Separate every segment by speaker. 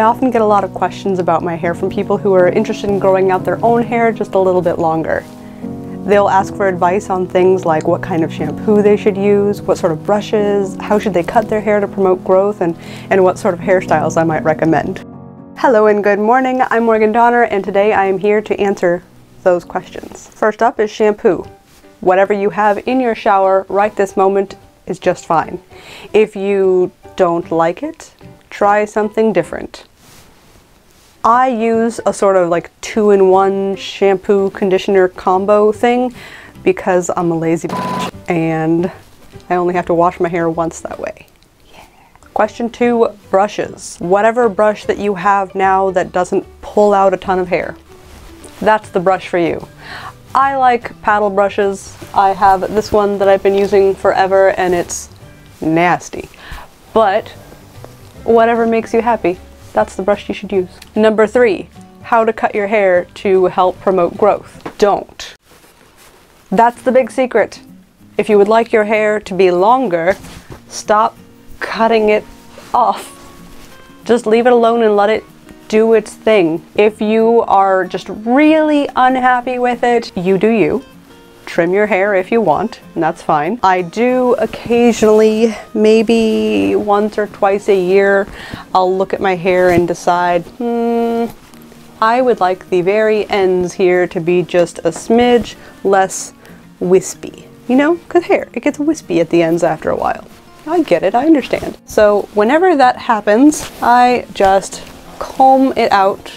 Speaker 1: I often get a lot of questions about my hair from people who are interested in growing out their own hair just a little bit longer. They'll ask for advice on things like what kind of shampoo they should use, what sort of brushes, how should they cut their hair to promote growth, and what sort of hairstyles I might recommend. Hello and good morning, I'm Morgan Donner, and today I am here to answer those questions. First up is shampoo. Whatever you have in your shower right this moment is just fine. If you don't like it, try something different. I use a sort of like 2-in-1 shampoo conditioner combo thing because I'm a lazy bitch and I only have to wash my hair once that way. Yeah. Question 2, brushes. Whatever brush that you have now that doesn't pull out a ton of hair, that's the brush for you. I like paddle brushes. I have this one that I've been using forever and it's nasty, but whatever makes you happy, that's the brush you should use. Number 3, how to cut your hair to help promote growth. Don't. That's the big secret. If you would like your hair to be longer, stop cutting it off. Just leave it alone and let it do its thing. If you are just really unhappy with it, you do you. Trim your hair if you want, and that's fine. I do occasionally, maybe once or twice a year, I'll look at my hair and decide, I would like the very ends here to be just a smidge less wispy. You know, because hair, it gets wispy at the ends after a while. I get it, I understand. So whenever that happens, I just comb it out,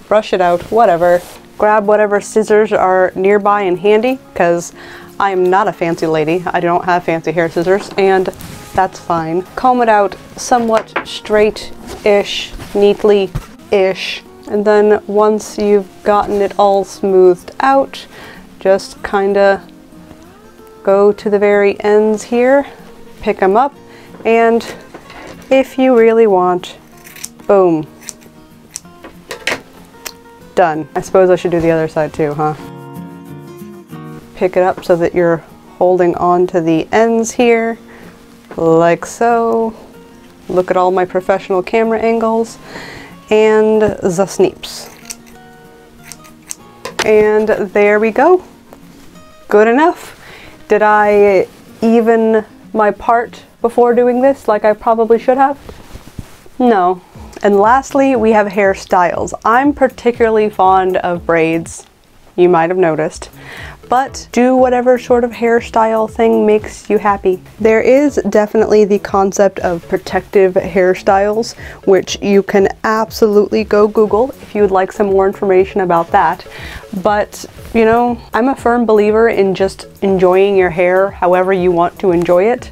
Speaker 1: brush it out, whatever. Grab whatever scissors are nearby and handy, because I am not a fancy lady. I don't have fancy hair scissors, and that's fine. Comb it out somewhat straight-ish, neatly-ish, and then once you've gotten it all smoothed out, just kinda go to the very ends here, pick them up, and if you really want, boom. Done. I suppose I should do the other side too, huh? Pick it up so that you're holding on to the ends here, like so. Look at all my professional camera angles, and the sneeps. And there we go. Good enough. Did I even my part before doing this like I probably should have? No. And lastly, we have hairstyles. I'm particularly fond of braids, you might have noticed, but do whatever sort of hairstyle thing makes you happy. There is definitely the concept of protective hairstyles, which you can absolutely go Google if you would like some more information about that. But, you know, I'm a firm believer in just enjoying your hair however you want to enjoy it.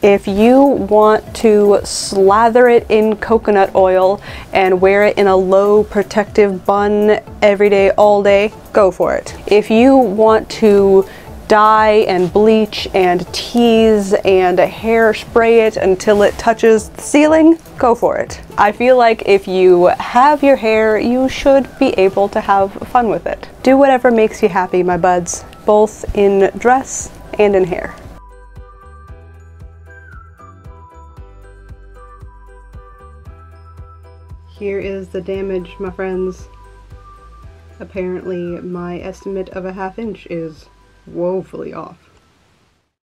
Speaker 1: If you want to slather it in coconut oil and wear it in a low protective bun every day, all day, go for it. If you want to dye and bleach and tease and hairspray it until it touches the ceiling, go for it. I feel like if you have your hair, you should be able to have fun with it. Do whatever makes you happy, my buds, both in dress and in hair. Here is the damage, my friends. Apparently my estimate of a ½ inch is woefully off.